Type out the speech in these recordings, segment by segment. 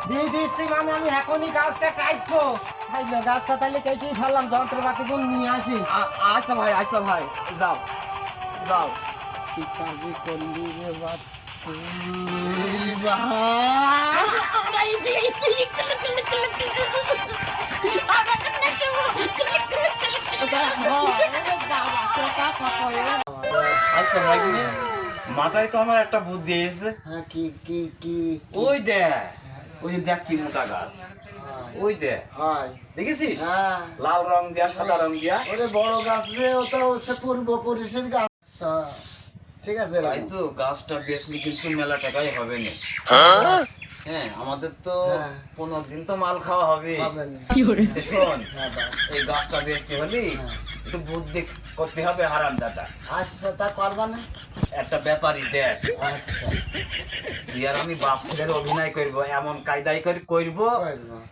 দিয়ে দিচ্ছি মানে আমি এখনই গাছটা কাটবো। গাছটা তাহলে কেটেই ফেললাম, যন্ত্রপাতিগুলো নিয়ে আসি। আচ্ছা ভাই যাও যাও। কি কাজে করলি রে বাপ আচ্ছা ভাই মাথায় তো আমার একটা বুদ্ধি এসেছে। হ্যাঁ, কি কি কি ওই যে দেখ কি মোটা গাছ, ওই দেখ হয়? দেখেছিস হ্যাঁ, লাল রং দিয়া সাদা রং দিয়া। ওরে বড় গাছ রে, ওটা হচ্ছে পূর্বপুরুষের গাছ। ঠিক আছে তাই তো গাছটা বেচলে কিন্তু মেলা টাকাই হবে না। হ্যাঁ আমাদের তো হ্যাঁ। 15 দিন তো মাল খাওয়া হবে। তো শোন, এই গাছটা বেচতে হলে একটু বুদ্ধি করতে হবে হারাম দাদা। আচ্ছা, তা করবা না? একটা ব্যাপারই দেখ, আচ্ছা, তুই আর আমি বাপ ছেলের অভিনয় করব, এমন কায়দাই করে করব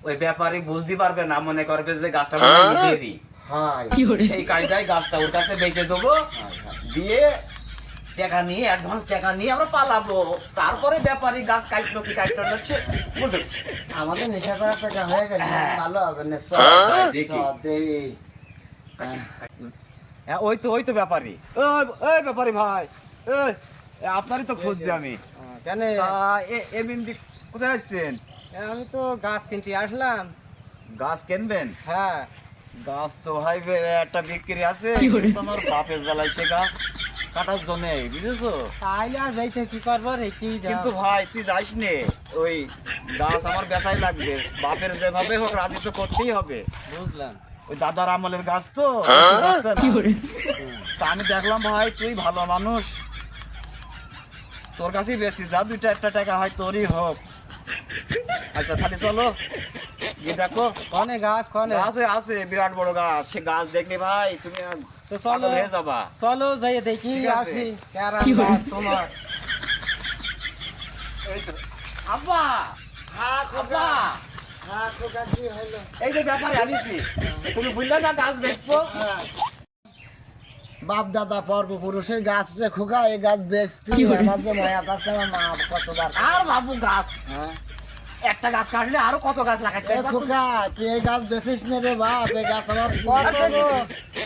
ওই ব্যাপারী বুঝতে পারবে না, মনে করবে যে গাছটা দেরি। সেই কায়দায় গাছটা ওর কাছে বেচে দেবো, দিয়ে টাকা নিয়ে অ্যাডভান্স টাকা নিয়ে আমরা পালাবো। তারপরে ব্যাপারী গাছ কাটলো কি কাটলো না সে বুঝতে। আমাদের নেশা করার টাকা হয়ে গেছে, হ্যাঁ। ভালো হবে না। হ্যাঁ ওই তো ব্যাপারী। ওই ব্যাপারী ভাই, আপনারই তো খুঁজছি আমি। কেন? এমনি কোথায় যাচ্ছেন? আমি তো গাছ কিনতে আসলাম। গাছ কিনবেন? হ্যাঁ, গাছ তো ভাই একটা বিক্রি আছে, তোমার বাপের জ্বালায় সে গাছ কাটার জন্য, বুঝেছো? তাইলে আর যাইতে কি করবো রে, কি কিন্তু ভাই তুই যাইস নে, ওই গাছ আমার বেচাই লাগবে, বাপের যেভাবে হোক রাজি তো করতেই হবে। বুঝলাম। ওই দাদার আমলের গাছ তো যাচ্ছে না। তা আমি দেখলাম ভাই তুই ভালো মানুষ, তোর কাছেই বেশি, যা দুইটা একটা টাকা হয় তোরই হোক। আচ্ছা তাহলে চলো গিয়ে দেখো। কনে গাছ, কনে গাছ ওই আছে বিরাট বড় গাছ, সে গাছ দেখলে ভাই তুমি তো চলো, হয়ে যাবা। চলো যাই দেখি ঠিক আছে। আসি। কেরাম গাছ তোমার। এই তো আব্বা, হ্যাঁ আব্বা, হ্যাঁ খোকা, কি হলো? এই যে ব্যাপারে আনিছি, তুমি বুঝলে না গাছ বেচবো। বাপ দাদা পূর্বপুরুষের গাছ রে খোকা, এই গাছ বেচতি আমার যে মায়া কাছে আমার মা কতবার। আর বাবু গাছ হ্যাঁ, একটা গাছ কাটলে আরো কত গাছ লাগাইতে এ খোকা, তুই এই গাছ বেচিস না রে বাপ, এই গাছ আমার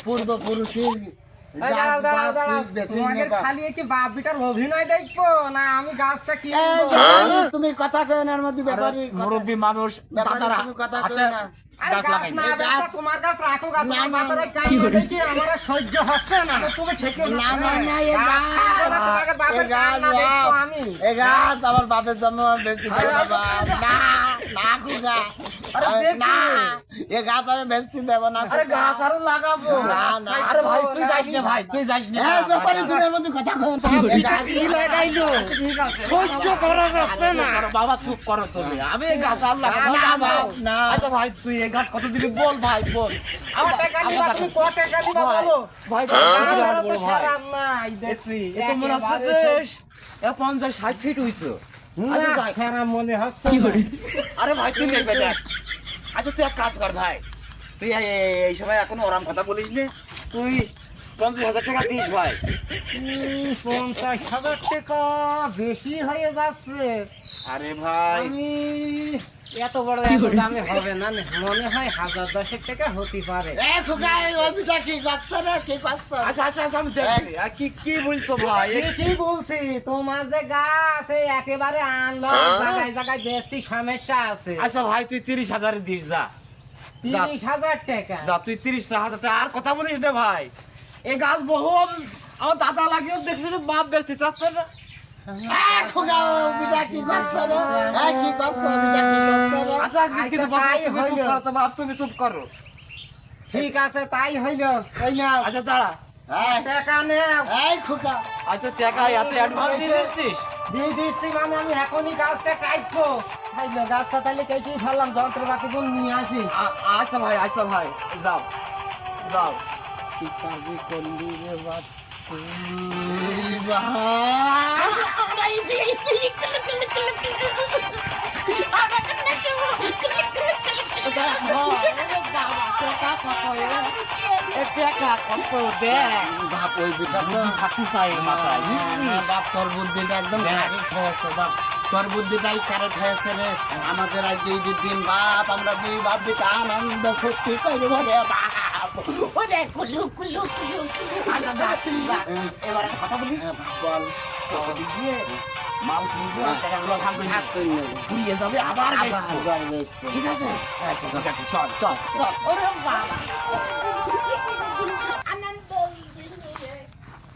পূর্বপুরুষের গাছ বাপ, তুই বেচিস না বাপ। খালি কি বাপ বিটার অভিনয় দেখবো না আমি গাছটা কি এই ব্যাপারী, তুমি কথা কই না, এর মধ্যে ব্যাপারী মুরব্বী মানুষ, ব্যাপারী, দাদারা তুমি কথা হাতে কই না। গাছ লাগাই না গাছ তোমার গাছ রাখো গাছ না, না, বাপের কাহিনী দেখি আমার আর সহ্য হচ্ছে না তুমি ঠেকে না না না, এই গাছ তোমাকে বাপের এই গাছ কান্না দেখবো বাপ, আমি এই গাছ আমার বাপের জন্ম আমি বেচতে দেবো না বাপ। না না খোকা, না, এই গাছ আমি বেচতে দেবো না আরে খোকা। গাছ আরো লাগাবো। না, না। আরে ভাই তুই যাইস না, ভাই তুই যাইস না। এই ব্যাপারী, তুমি এর মধ্যে কথা কই না। এই গাছ কি লাগাইলো ঠিক আছে, সহ্য করা যাচ্ছে না বাবা চুপ করো তুমি, আমি এই গাছ আর লাগাবো না, না বাপ, না। আচ্ছা ভাই তুই এই গাছ কত দিবি বল ভাই বল। আমার টাকা নিবা তুমি ক টাকা নিবা বলো ভাই গাছ তো ভাই সারাম নাই দেখছি এ তো মনে হচ্ছে যে 50-60 ফিট হইছো। আচ্ছা না যাই। খারাপ মনে হচ্ছে না। আরে ভাই তুই নেবে দেখ। আচ্ছা তুই এক কাজ কর ভাই, তুই এই সময় এখন ওরাম কথা বলিস নে, তুই 50,000 টাকা দিস ভাই। 50,000 টাকা বেশি হয়ে যাচ্ছে। আরে ভাই আমি এত বড় এত দামে হবে না, মনে হয় 10,000 টাকা হতে পারে। এই খোকা, এই অভিটা কি করছে রে, কি করছে? আচ্ছা আচ্ছা আচ্ছা আমি দেখছি। আর কি কি বলছো ভাই? কি বলছি তোমার যে গাছ এই একেবারে আনলো জায়গায় জায়গায় বেশি সমস্যা আছে। আচ্ছা ভাই তুই 30,000 দিস যা। 30,000 টাকা যা তুই 30,000 টাকা আর কথা বলিস না ভাই। এই গাছ বহু আমার দাদা লাগিয়েও দেখছি যে বাপ বেচতে চাচ্ছে না। এই খোকা, অভিটা কি করছে রে? এই কি করছে, অভিটা কি করছে রে? আচ্ছা কিছু বলছো না, তাই তুমি চুপ হইলো। করো তো বাপ, তুমি চুপ করো। ঠিক আছে তাই হইল। এই নাও আচ্ছা দাঁড়া। এই, টাকা নেও। এই খোকা, আচ্ছা টাকা এত অ্যাডভান্স দিয়ে দিচ্ছিস? দিয়ে দিচ্ছি মানে আমি এখনই গাছটা কাটবো। গাছটা তাহলে কেটেই ফেললাম, যন্ত্রপাতিগুলো নিয়ে আসি। আচ্ছা ভাই যাও যাও। কি কাজে করলি রে বাপ বাপ, ওই বেটা তো থাকতে চাই মাথায় বুঝছিস? বাপ, তোর বুদ্ধিটা একদম দেখ। খারাপ হয়েছে বাপ। তোর বুদ্ধিটাই ক্যারেট হয়েছে রে আমাদের আজ এই যে দিন বাপ আমরা দুই বাপ বেটা আনন্দ ফুর্তি করবো রে বাপ ওরে কুলু কুলু কুলু আনন্দ এবার একটা কথা বলি বল ওদিক দিয়ে মাল কিনবো আর টাকাগুলো ভাগ করে হাত করে নেবো ঘুরিয়ে যাবে আবার বেচবো। আবার বেসবো ঠিক আছে আচ্ছা ঠিক আছে চল চল চল ওরে বাবা